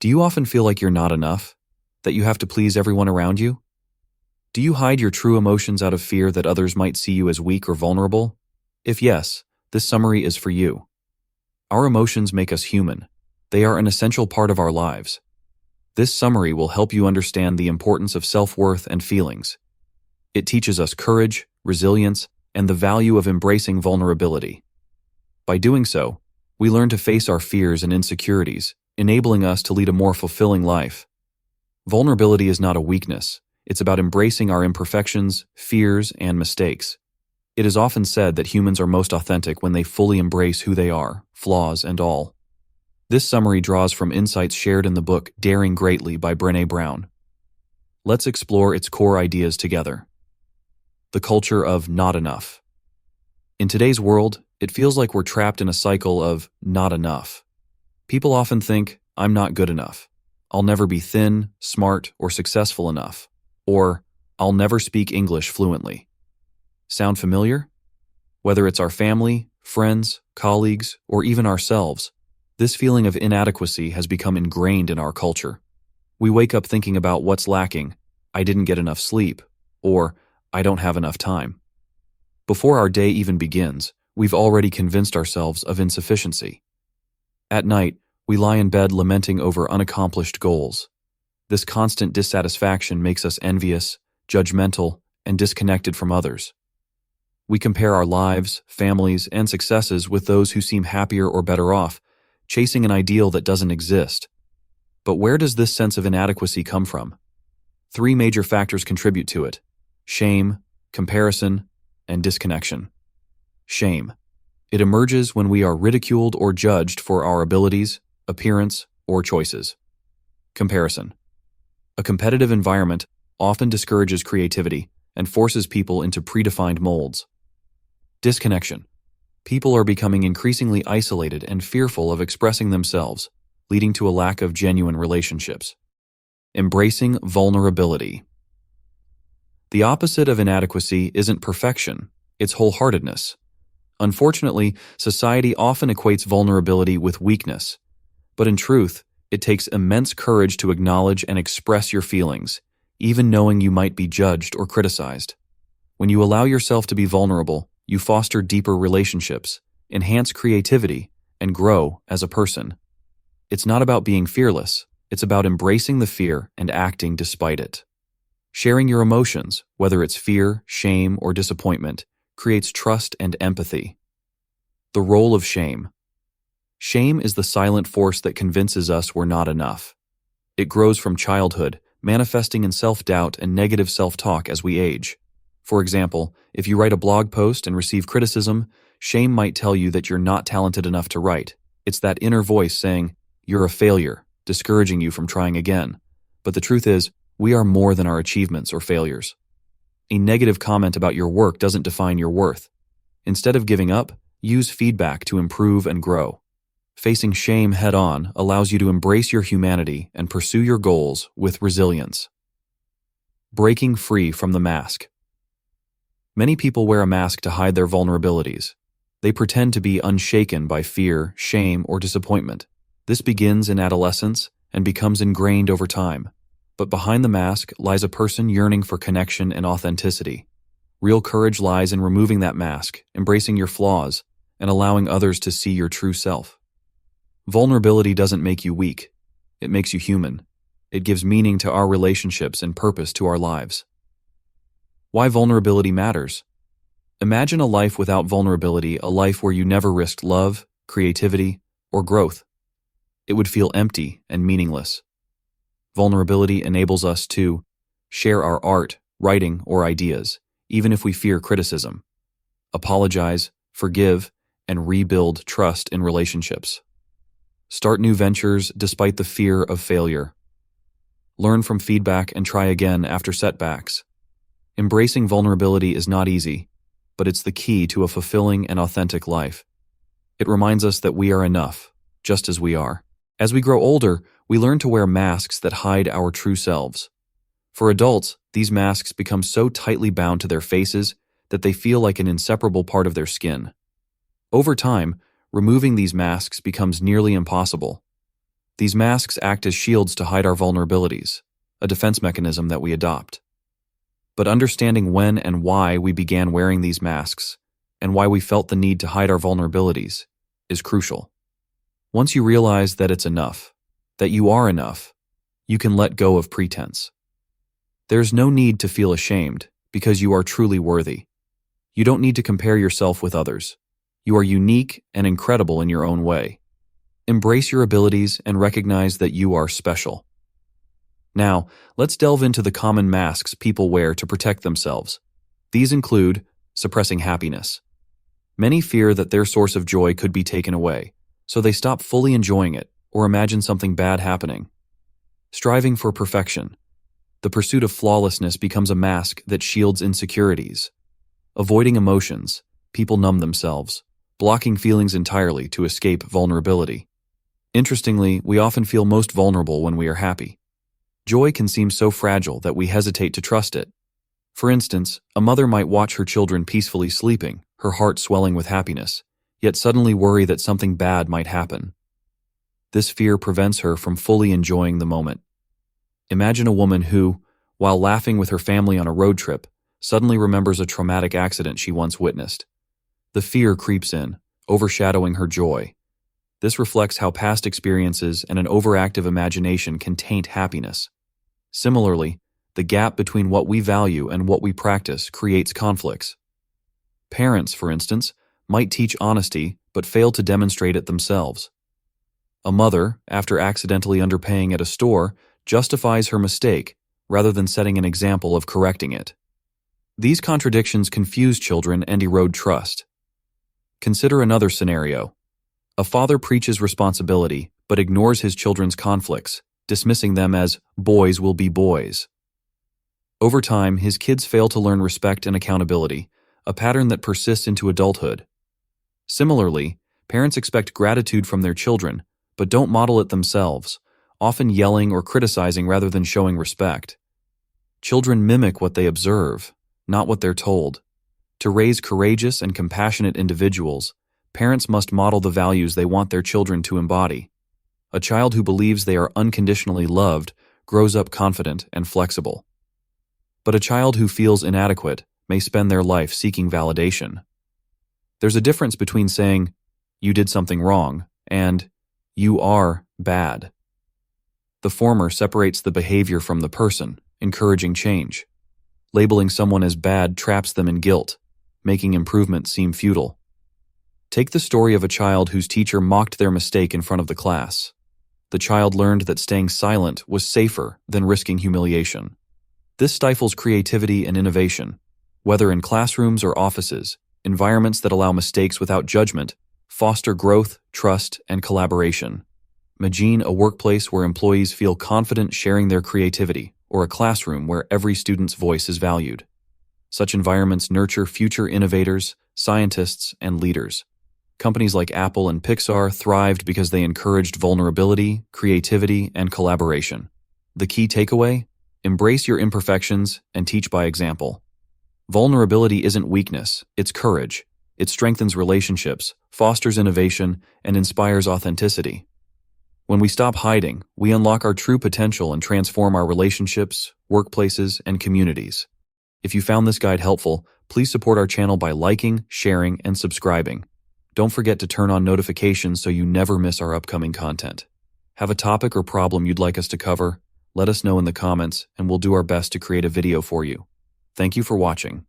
Do you often feel like you're not enough? That you have to please everyone around you? Do you hide your true emotions out of fear that others might see you as weak or vulnerable? If yes, this summary is for you. Our emotions make us human. They are an essential part of our lives. This summary will help you understand the importance of self-worth and feelings. It teaches us courage, resilience, and the value of embracing vulnerability. By doing so, we learn to face our fears and insecurities, enabling us to lead a more fulfilling life. Vulnerability is not a weakness. It's about embracing our imperfections, fears, and mistakes. It is often said that humans are most authentic when they fully embrace who they are, flaws and all. This summary draws from insights shared in the book Daring Greatly by Brené Brown. Let's explore its core ideas together. The culture of not enough. In today's world, it feels like we're trapped in a cycle of not enough. People often think, I'm not good enough. I'll never be thin, smart, or successful enough. Or, I'll never speak English fluently. Sound familiar? Whether it's our family, friends, colleagues, or even ourselves, this feeling of inadequacy has become ingrained in our culture. We wake up thinking about what's lacking, I didn't get enough sleep, or I don't have enough time. Before our day even begins, we've already convinced ourselves of insufficiency. At night, we lie in bed lamenting over unaccomplished goals. This constant dissatisfaction makes us envious, judgmental, and disconnected from others. We compare our lives, families, and successes with those who seem happier or better off, chasing an ideal that doesn't exist. But where does this sense of inadequacy come from? 3 major factors contribute to it: shame, comparison, and disconnection. Shame. It emerges when we are ridiculed or judged for our abilities, appearance, or choices. Comparison. A competitive environment often discourages creativity and forces people into predefined molds. Disconnection. People are becoming increasingly isolated and fearful of expressing themselves, leading to a lack of genuine relationships. Embracing vulnerability. The opposite of inadequacy isn't perfection, it's wholeheartedness. Unfortunately, society often equates vulnerability with weakness, but in truth, it takes immense courage to acknowledge and express your feelings, even knowing you might be judged or criticized. When you allow yourself to be vulnerable, you foster deeper relationships, enhance creativity, and grow as a person. It's not about being fearless, it's about embracing the fear and acting despite it. Sharing your emotions, whether it's fear, shame, or disappointment, creates trust and empathy. The role of shame. Shame is the silent force that convinces us we're not enough. It grows from childhood, manifesting in self-doubt and negative self-talk as we age. For example, if you write a blog post and receive criticism, shame might tell you that you're not talented enough to write. It's that inner voice saying, you're a failure, discouraging you from trying again. But the truth is, we are more than our achievements or failures. A negative comment about your work doesn't define your worth. Instead of giving up, use feedback to improve and grow. Facing shame head-on allows you to embrace your humanity and pursue your goals with resilience. Breaking free from the mask. Many people wear a mask to hide their vulnerabilities. They pretend to be unshaken by fear, shame, or disappointment. This begins in adolescence and becomes ingrained over time. But behind the mask lies a person yearning for connection and authenticity. Real courage lies in removing that mask, embracing your flaws, and allowing others to see your true self. Vulnerability doesn't make you weak. It makes you human. It gives meaning to our relationships and purpose to our lives. Why vulnerability matters. Imagine a life without vulnerability, a life where you never risked love, creativity, or growth. It would feel empty and meaningless. Vulnerability enables us to share our art, writing, or ideas, even if we fear criticism. Apologize, forgive, and rebuild trust in relationships. Start new ventures despite the fear of failure. Learn from feedback and try again after setbacks. Embracing vulnerability is not easy, but it's the key to a fulfilling and authentic life. It reminds us that we are enough, just as we are. As we grow older, we learn to wear masks that hide our true selves. For adults, these masks become so tightly bound to their faces that they feel like an inseparable part of their skin. Over time, removing these masks becomes nearly impossible. These masks act as shields to hide our vulnerabilities, a defense mechanism that we adopt. But understanding when and why we began wearing these masks, and why we felt the need to hide our vulnerabilities, is crucial. Once you realize that it's enough, that you are enough, you can let go of pretense. There's no need to feel ashamed, because you are truly worthy. You don't need to compare yourself with others. You are unique and incredible in your own way. Embrace your abilities and recognize that you are special. Now, let's delve into the common masks people wear to protect themselves. These include suppressing happiness. Many fear that their source of joy could be taken away, so they stop fully enjoying it or imagine something bad happening. Striving for perfection. The pursuit of flawlessness becomes a mask that shields insecurities. Avoiding emotions. People numb themselves, blocking feelings entirely to escape vulnerability. Interestingly, we often feel most vulnerable when we are happy. Joy can seem so fragile that we hesitate to trust it. For instance, a mother might watch her children peacefully sleeping, her heart swelling with happiness, yet suddenly worry that something bad might happen. This fear prevents her from fully enjoying the moment. Imagine a woman who, while laughing with her family on a road trip, suddenly remembers a traumatic accident she once witnessed. The fear creeps in, overshadowing her joy. This reflects how past experiences and an overactive imagination can taint happiness. Similarly, the gap between what we value and what we practice creates conflicts. Parents, for instance, might teach honesty but fail to demonstrate it themselves. A mother, after accidentally underpaying at a store, justifies her mistake rather than setting an example of correcting it. These contradictions confuse children and erode trust. Consider another scenario. A father preaches responsibility but ignores his children's conflicts, dismissing them as boys will be boys. Over time, his kids fail to learn respect and accountability, a pattern that persists into adulthood. Similarly, parents expect gratitude from their children, but don't model it themselves, often yelling or criticizing rather than showing respect. Children mimic what they observe, not what they're told. To raise courageous and compassionate individuals, parents must model the values they want their children to embody. A child who believes they are unconditionally loved grows up confident and flexible. But a child who feels inadequate may spend their life seeking validation. There's a difference between saying, "You did something wrong," and "You are bad." The former separates the behavior from the person, encouraging change. Labeling someone as bad traps them in guilt, making improvement seem futile. Take the story of a child whose teacher mocked their mistake in front of the class. The child learned that staying silent was safer than risking humiliation. This stifles creativity and innovation. Whether in classrooms or offices, environments that allow mistakes without judgment foster growth, trust, and collaboration. Imagine a workplace where employees feel confident sharing their creativity, or a classroom where every student's voice is valued. Such environments nurture future innovators, scientists, and leaders. Companies like Apple and Pixar thrived because they encouraged vulnerability, creativity, and collaboration. The key takeaway? Embrace your imperfections and teach by example. Vulnerability isn't weakness, it's courage. It strengthens relationships, fosters innovation, and inspires authenticity. When we stop hiding, we unlock our true potential and transform our relationships, workplaces, and communities. If you found this guide helpful, please support our channel by liking, sharing, and subscribing. Don't forget to turn on notifications so you never miss our upcoming content. Have a topic or problem you'd like us to cover? Let us know in the comments, and we'll do our best to create a video for you. Thank you for watching.